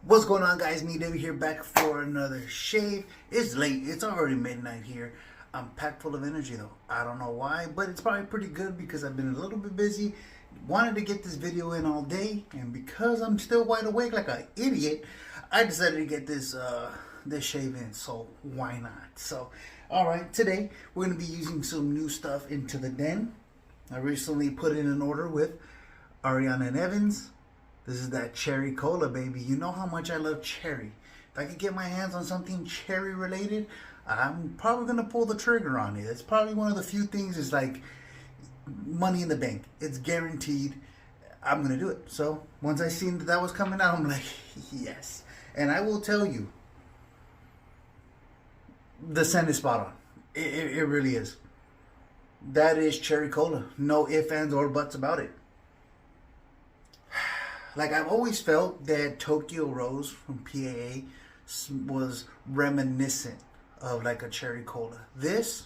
What's going on, guys? Me, David here, back for another shave. It's late. It's already midnight here. I'm packed full of energy, though. I don't know why, but it's probably pretty good because I've been a little bit busy. Wanted to get this video in all day, and because I'm still wide awake like an idiot, I decided to get this shave in. So why not? So, all right, today we're gonna be using some new stuff into the den. I recently put in an order with Ariana and Evans. This is that cherry cola, baby. You know how much I love cherry. If I could get my hands on something cherry related, I'm probably gonna pull the trigger on it. It's probably one of the few things is like money in the bank. It's guaranteed. I'm gonna do it. So once I seen that was coming out, I'm like, yes. And I will tell you, the scent is spot on. It really is. That is cherry cola. No ifs, ands, or buts about it. Like, I've always felt that Tokyo Rose from PAA was reminiscent of like a cherry cola. This,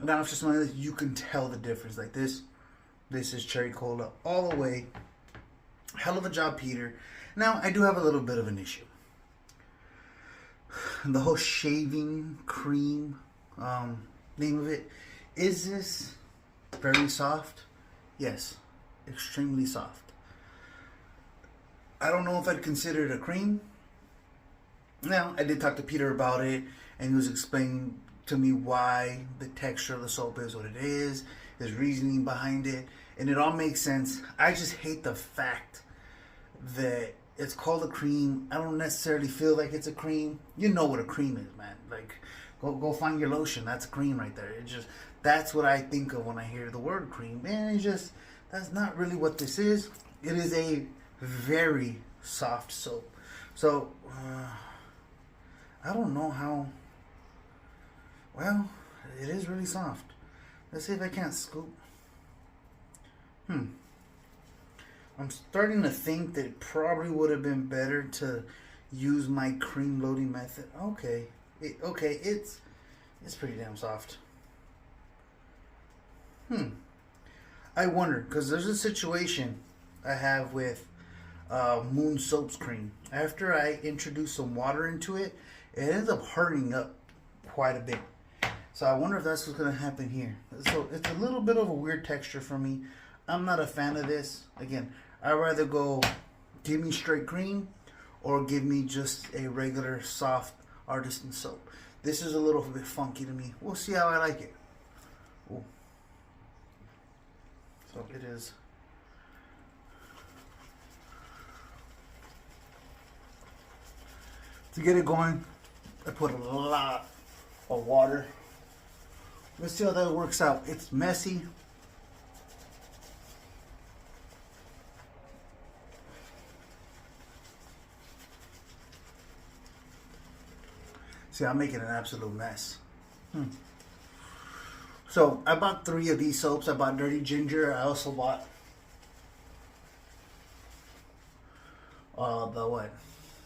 now it's just one of those, you can tell the difference. Like this is cherry cola all the way. Hell of a job, Peter. Now, I do have a little bit of an issue. The whole shaving cream name of it. Is this very soft? Yes, extremely soft. I don't know if I'd consider it a cream. Now, I did talk to Peter about it, and he was explaining to me why the texture of the soap is what it is, his reasoning behind it, and it all makes sense. I just hate the fact that it's called a cream. I don't necessarily feel like it's a cream. You know what a cream is, man. Like, go find your lotion. That's a cream right there. It just, that's what I think of when I hear the word cream. Man, it's just, that's not really what this is. It is a very soft soap. So I don't know how. Well, it is really soft. Let's see if I can't scoop. I'm starting to think that it probably would have been better to use my cream loading method. Okay, it's pretty damn soft. I wonder, because there's a situation I have with Moon Soap's cream. After I introduce some water into it, it ends up hardening up quite a bit. So I wonder if that's what's going to happen here. So it's a little bit of a weird texture for me. I'm not a fan of this. Again, I'd rather go give me straight cream or give me just a regular soft artisan soap. This is a little bit funky to me. We'll see how I like it. Ooh. So it is. To get it going, I put a lot of water. Let's see how that works out. It's messy. See, I'm making an absolute mess. So I bought 3 of these soaps. I bought Dirty Ginger. I also bought the what?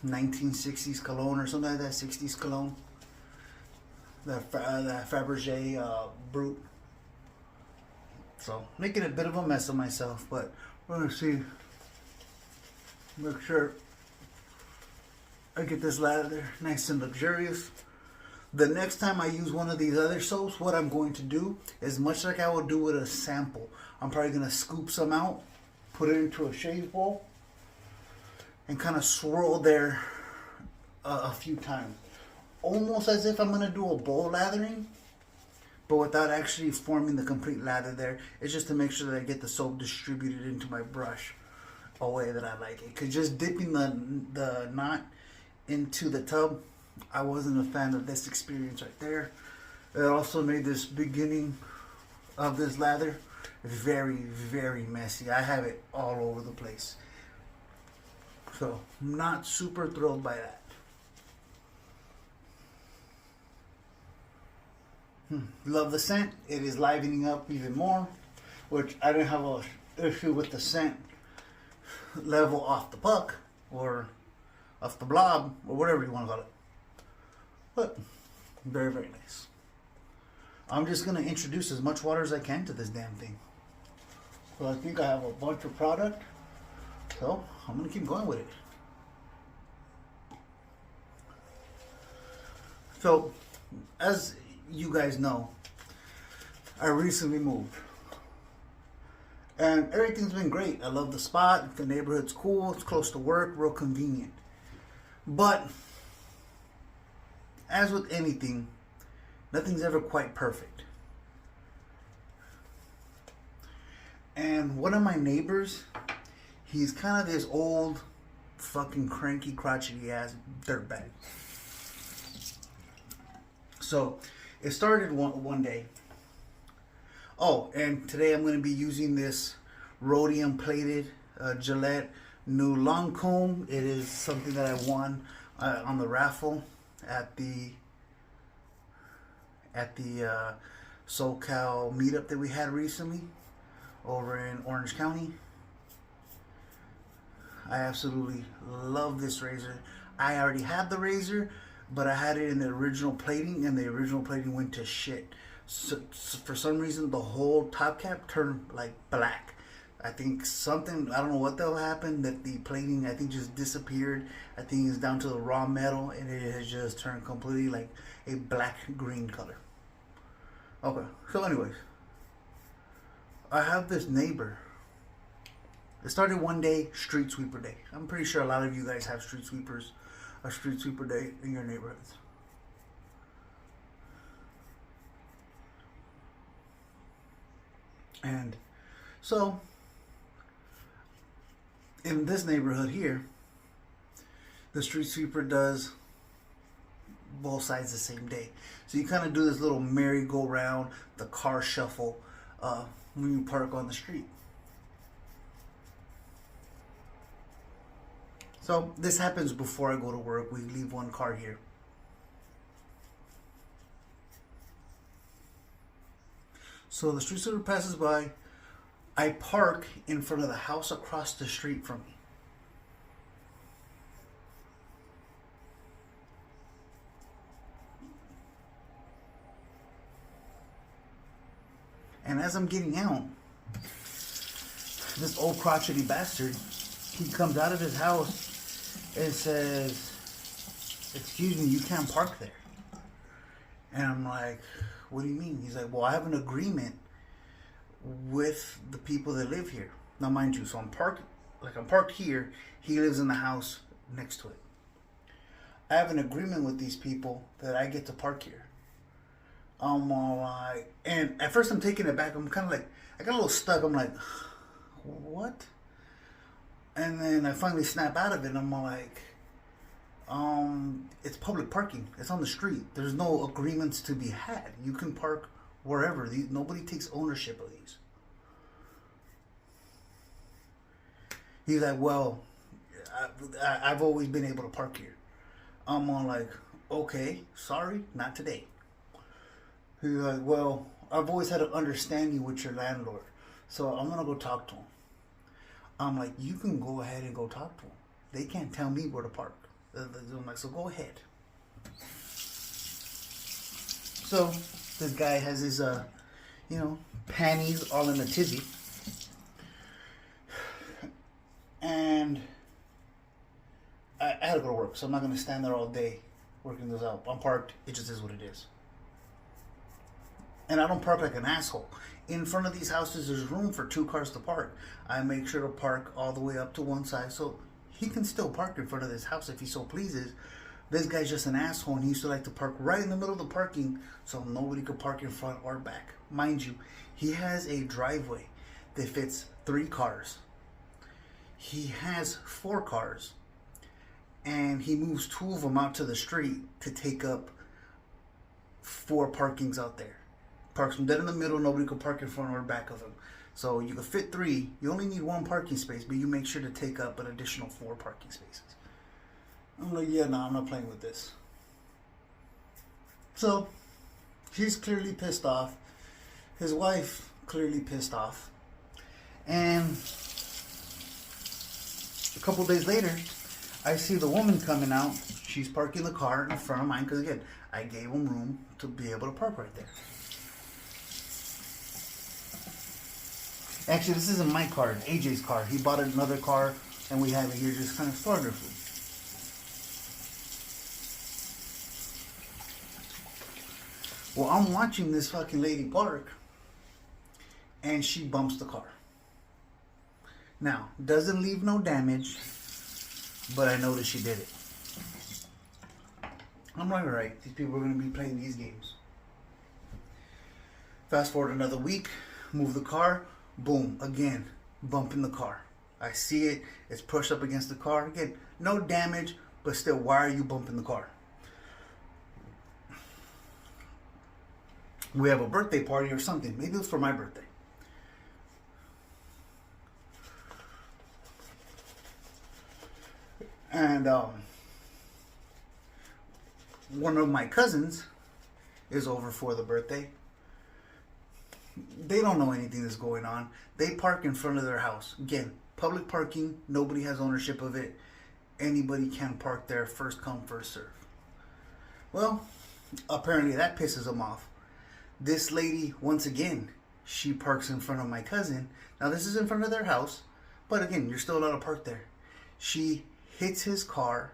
1960s cologne or something like that, 60s cologne. The Fabergé Brut. So making a bit of a mess of myself, but we're gonna see. Make sure I get this lather nice and luxurious. The next time I use one of these other soaps, what I'm going to do is much like I would do with a sample. I'm probably gonna scoop some out, put it into a shave bowl, and kind of swirl there a few times. Almost as if I'm going to do a bowl lathering, but without actually forming the complete lather there. It's just to make sure that I get the soap distributed into my brush a way that I like it. Because just dipping the knot into the tub, I wasn't a fan of this experience right there. It also made this beginning of this lather very, very messy. I have it all over the place. So, I'm not super thrilled by that. Love the scent. It is livening up even more, which I didn't have an issue with the scent level off the puck or off the blob or whatever you want to call it. But very, very nice. I'm just going to introduce as much water as I can to this damn thing. So I think I have a bunch of product. So I'm going to keep going with it. So, as you guys know, I recently moved. And everything's been great. I love the spot. The neighborhood's cool. It's close to work. Real convenient. But, as with anything, nothing's ever quite perfect. And one of my neighbors, he's kind of this old, fucking cranky, crotchety ass dirtbag. So, it started one day. Oh, and today I'm going to be using this Rhodium plated Gillette new long comb. It is something that I won on the raffle at the SoCal meetup that we had recently over in Orange County. I absolutely love this razor. I already had the razor, but I had it in the original plating, and the original plating went to shit. So for some reason, the whole top cap turned like black. I think something, I don't know what the hell happened, that the plating, I think, just disappeared. I think it's down to the raw metal, and it has just turned completely like a black-green color. Okay, so anyways, I have this neighbor. It started one day, street sweeper day. I'm pretty sure a lot of you guys have street sweeper day in your neighborhoods. And so, in this neighborhood here, the street sweeper does both sides the same day. So you kind of do this little merry-go-round, the car shuffle, when you park on the street. So this happens before I go to work. We leave one car here. So the street sweeper passes by. I park in front of the house across the street from me. And as I'm getting out, this old crotchety bastard, he comes out of his house and says, "Excuse me, you can't park there." And I'm like, "What do you mean?" He's like, "Well, I have an agreement with the people that live here." Now, mind you, so I'm parked here. He lives in the house next to it. I have an agreement with these people that I get to park here. I'm all like, and at first I'm taking it back. I'm kind of like, I got a little stuck. I'm like, what? And then I finally snap out of it. And I'm like, it's public parking. It's on the street. There's no agreements to be had. You can park wherever. Nobody takes ownership of these. He's like, well, I've always been able to park here. I'm all like, okay, sorry, not today. He's like, well, I've always had an understanding with your landlord, so I'm going to go talk to him. I'm like, you can go ahead and go talk to him. They can't tell me where to park. I'm like, so go ahead. So this guy has his, panties all in a tizzy. And I had to go to work, so I'm not going to stand there all day working this out. I'm parked. It just is what it is. And I don't park like an asshole. In front of these houses, there's room for 2 cars to park. I make sure to park all the way up to one side, so he can still park in front of this house if he so pleases. This guy's just an asshole, and he used to like to park right in the middle of the parking so nobody could park in front or back. Mind you, he has a driveway that fits 3 cars. He has 4 cars, and he moves 2 of them out to the street to take up 4 parkings out there. Parks them dead in the middle, nobody could park in front or back of him. So you could fit 3, you only need 1 parking space, but you make sure to take up an additional 4 parking spaces. I'm like, yeah, no, I'm not playing with this. So, he's clearly pissed off. His wife clearly pissed off. And a couple days later, I see the woman coming out. She's parking the car in front of mine, because again, I gave him room to be able to park right there. Actually, this isn't my car, it's AJ's car. He bought another car, and we have it here just kind of storing our food. Well, I'm watching this fucking lady park, and she bumps the car. Now, doesn't leave no damage, but I noticed she did it. I'm like, alright, these people are going to be playing these games. Fast forward another week, move the car, boom, again, bumping the car. I see it, it's pushed up against the car. Again, no damage, but still, why are you bumping the car? We have a birthday party or something. Maybe it was for my birthday. And one of my cousins is over for the birthday. They don't know anything that's going on. They park in front of their house. Again, public parking. Nobody has ownership of it. Anybody can park there. First come, first serve. Well, apparently that pisses them off. This lady, once again, she parks in front of my cousin. Now, this is in front of their house. But again, you're still allowed to park there. She hits his car.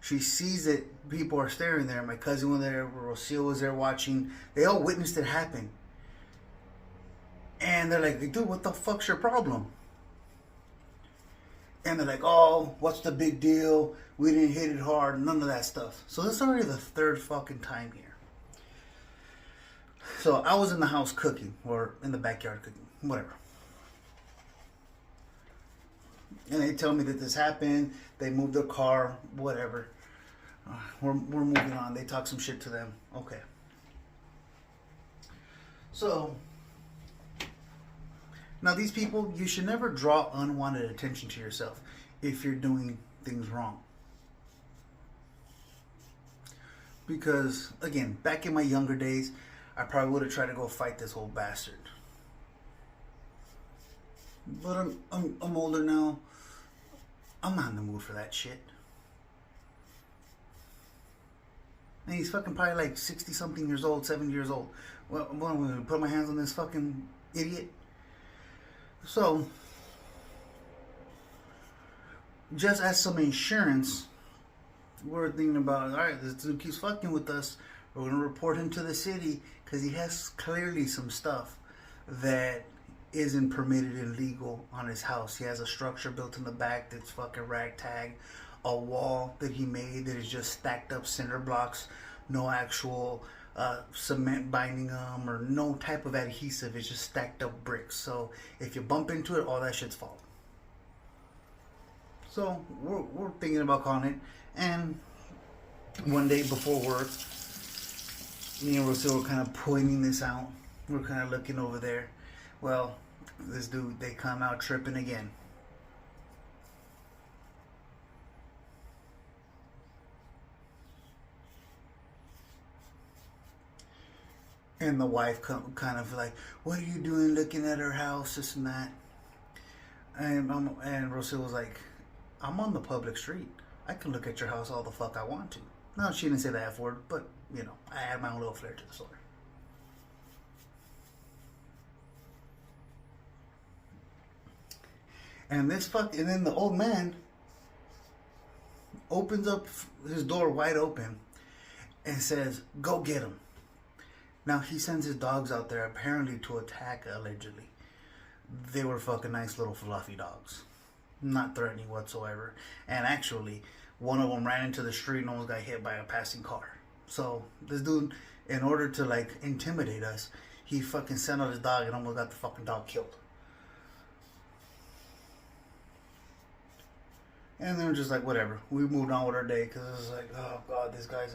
She sees that people are staring there. My cousin was there. Rocio was there watching. They all witnessed it happen. And they're like, dude, what the fuck's your problem? And they're like, oh, what's the big deal? We didn't hit it hard. None of that stuff. So this is already the third fucking time here. So I was in the house cooking. Or in the backyard cooking. Whatever. And they tell me that this happened. They moved their car. Whatever. We're moving on. They talk some shit to them. Okay. So, now these people, you should never draw unwanted attention to yourself if you're doing things wrong. Because, again, back in my younger days, I probably would have tried to go fight this old bastard. But I'm older now. I'm not in the mood for that shit. And he's fucking probably like 60-something years old, 70 years old. Well, I'm going to put my hands on this fucking idiot. So, just as some insurance, we're thinking about, alright, this dude keeps fucking with us. We're going to report him to the city because he has clearly some stuff that isn't permitted and legal on his house. He has a structure built in the back that's fucking ragtag. A wall that he made that is just stacked up cinder blocks. No actual cement binding them or no type of adhesive. It's just stacked up bricks. So if you bump into it, all that shit's falling. So we're thinking about calling it. And one day before work, me and Rocio were kind of pointing this out. We're kind of looking over there. Well, this dude, they come out tripping again. And the wife kind of like, what are you doing looking at her house, this and that? And Rocio was like, I'm on the public street. I can look at your house all the fuck I want to. No, she didn't say the F word, but, you know, I add my own little flair to the story. And then the old man opens up his door wide open and says, go get him. Now, he sends his dogs out there apparently to attack, allegedly. They were fucking nice little fluffy dogs. Not threatening whatsoever. And actually, one of them ran into the street and almost got hit by a passing car. So, this dude, in order to, like, intimidate us, he fucking sent out his dog and almost got the fucking dog killed. And then we're just like, whatever. We moved on with our day because it was like, oh god, this guy's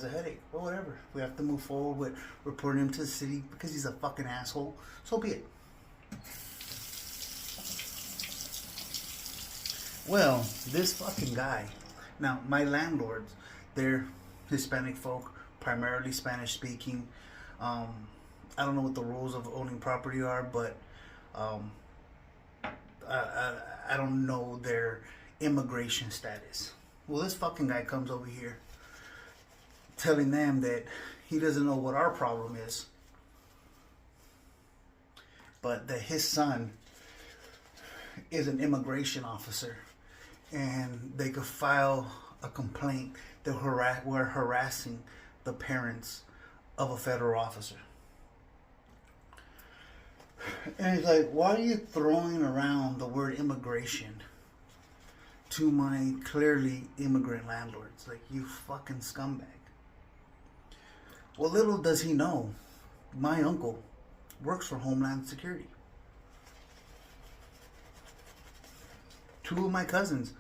a headache. Well, whatever. We have to move forward with reporting him to the city because he's a fucking asshole. So be it. Well, this fucking guy. Now, my landlords, they're Hispanic folk, primarily Spanish speaking. I don't know what the rules of owning property are, but I don't know their immigration status. Well, this fucking guy comes over here telling them that he doesn't know what our problem is, but that his son is an immigration officer and they could file a complaint that we're harassing the parents of a federal officer. And he's like, why are you throwing around the word immigration to my clearly immigrant landlords? Like, you fucking scumbag. Well, little does he know, my uncle works for Homeland Security. Two of my cousins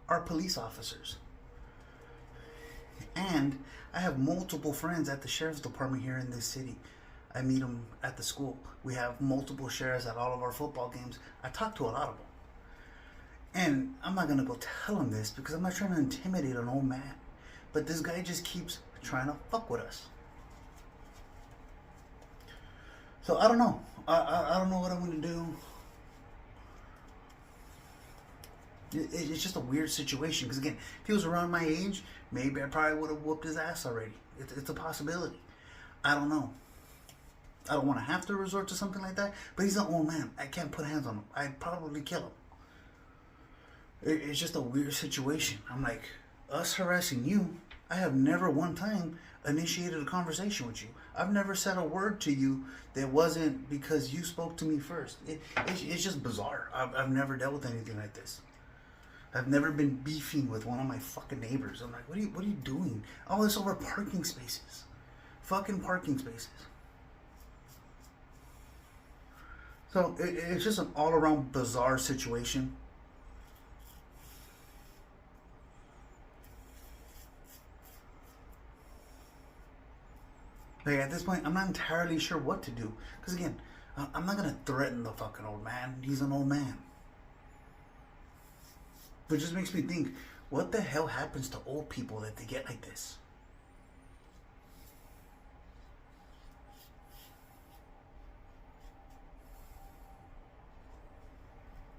are police officers. And I have multiple friends at the sheriff's department here in this city. I meet them at the school. We have multiple sheriffs at all of our football games. I talk to a lot of them. And I'm not going to go tell him this because I'm not trying to intimidate an old man. But this guy just keeps trying to fuck with us. So I don't know. I don't know what I'm going to do. It's just a weird situation. Because again, if he was around my age, maybe I probably would have whooped his ass already. It's a possibility. I don't know. I don't want to have to resort to something like that. But he's an old man. I can't put hands on him. I'd probably kill him. It's just a weird situation. I'm like, us harassing you, I have never one time initiated a conversation with you. I've never said a word to you that wasn't because you spoke to me first. It's just bizarre. I've never dealt with anything like this. I've never been beefing with one of my fucking neighbors. I'm like, what are you doing? All this over parking spaces. Fucking parking spaces. So it's just an all-around bizarre situation. Like at this point, I'm not entirely sure what to do. Because again, I'm not going to threaten the fucking old man. He's an old man. But it just makes me think, what the hell happens to old people that they get like this?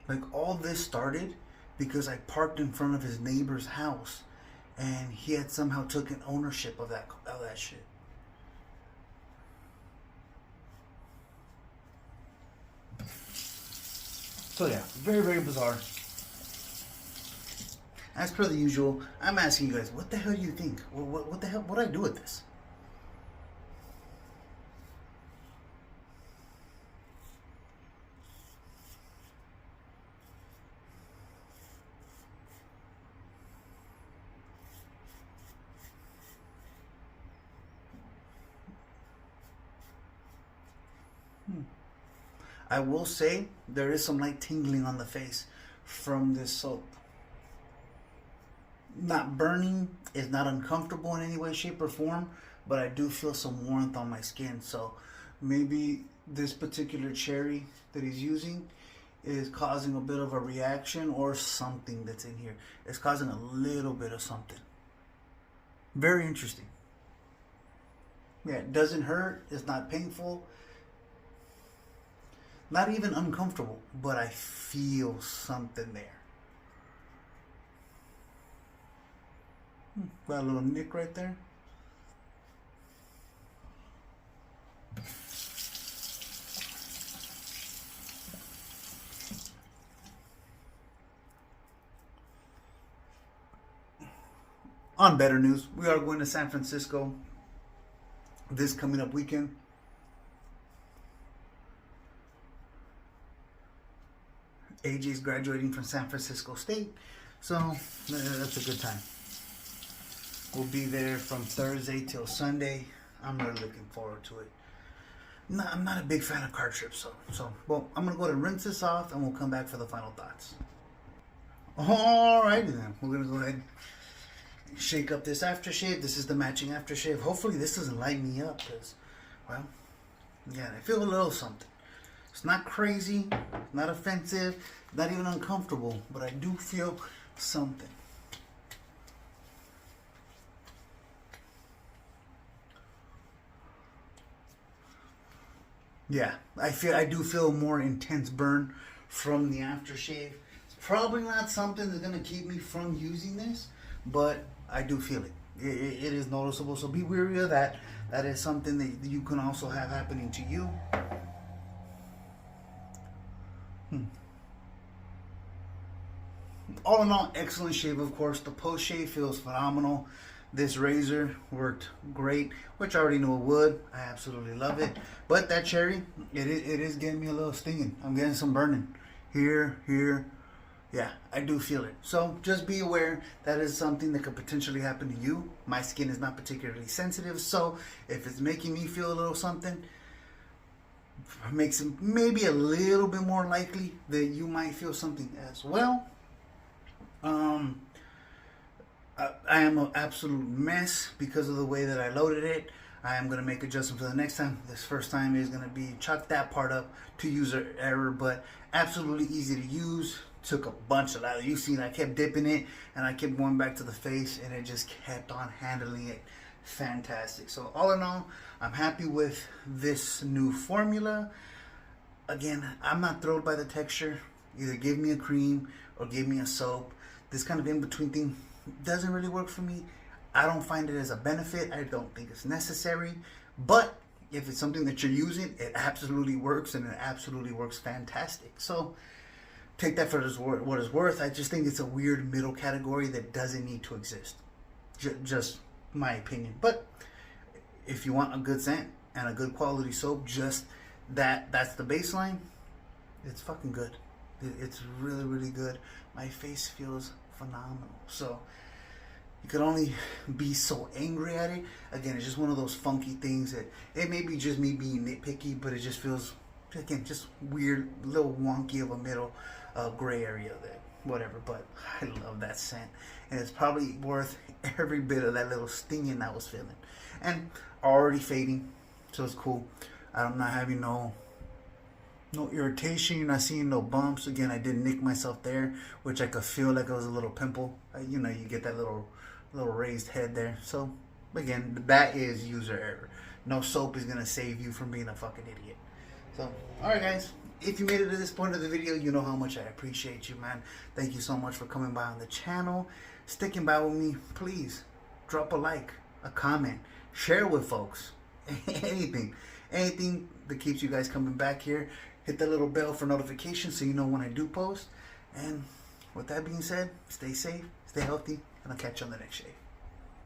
Like all this started because I parked in front of his neighbor's house and he had somehow taken ownership of that shit. So yeah, very, very bizarre. As per the usual, I'm asking you guys, what the hell do you think? What the hell? What do I do with this? I will say there is some light tingling on the face from this soap. Not burning, it's not uncomfortable in any way, shape, or form, but I do feel some warmth on my skin. So maybe this particular cherry that he's using is causing a bit of a reaction or something that's in here. It's causing a little bit of something. Very interesting. Yeah, it doesn't hurt, it's not painful. Not even uncomfortable, but I feel something there. Got a little nick right there. On better news, we are going to San Francisco this coming up weekend. AJ's graduating from San Francisco State, so that's a good time. We'll be there from Thursday till Sunday. I'm really looking forward to it. I'm not a big fan of car trips, so well, I'm gonna go ahead and rinse this off, and we'll come back for the final thoughts. Alrighty then, we're gonna go ahead and shake up this aftershave. This is the matching aftershave. Hopefully, this doesn't light me up, because, well, yeah, I feel a little something. It's not crazy, not offensive, not even uncomfortable, but I do feel something. Yeah, I do feel a more intense burn from the aftershave. It's probably not something that's gonna keep me from using this, but I do feel it. It is noticeable, so be wary of that. That is something that you can also have happening to you. All in all, excellent shave, of course. The post shave feels phenomenal. This razor worked great, which I already knew it would. I absolutely love it. But that cherry, it is getting me a little stinging. I'm getting some burning here, here. Yeah, I do feel it. So just be aware that is something that could potentially happen to you. My skin is not particularly sensitive, so if it's making me feel a little something, makes it maybe a little bit more likely that you might feel something as well. I am an absolute mess because of the way that I loaded it. I am going to make adjustments for the next time. This first time is going to be chalk that part up to user error, but absolutely easy to use. Took a bunch of that. You seen I kept dipping it and I kept going back to the face and it just kept on handling it fantastic. So all in all, I'm happy with this new formula. Again, I'm not thrilled by the texture. Either give me a cream or give me a soap. This kind of in-between thing doesn't really work for me. I don't find it as a benefit. I don't think it's necessary. But if it's something that you're using, it absolutely works, and it absolutely works fantastic. So take that for what it's worth. I just think it's a weird middle category that doesn't need to exist. Just my opinion. But if you want a good scent and a good quality soap, just that's the baseline. It's fucking good. It's really, really good. My face feels phenomenal. So you could only be so angry at it. Again, it's just one of those funky things that it may be just me being nitpicky, but it just feels, again, just weird, a little wonky of a middle gray area there. Whatever, but I love that scent, and it's probably worth every bit of that little stinging I was feeling. And already fading, so it's cool. I'm not having no irritation. You're not seeing no bumps. Again, I did nick myself there, which I could feel like it was a little pimple. You know, you get that little raised head there. So again, that is user error. No soap is gonna save you from being a fucking idiot. So, all right, guys. If you made it to this point of the video, you know how much I appreciate you, man. Thank you so much for coming by on the channel, sticking by with me. Please drop a like, a comment, share with folks. Anything that keeps you guys coming back here. Hit that little bell for notifications so you know when I do post. And with that being said, stay safe, stay healthy, and I'll catch you on the next shave.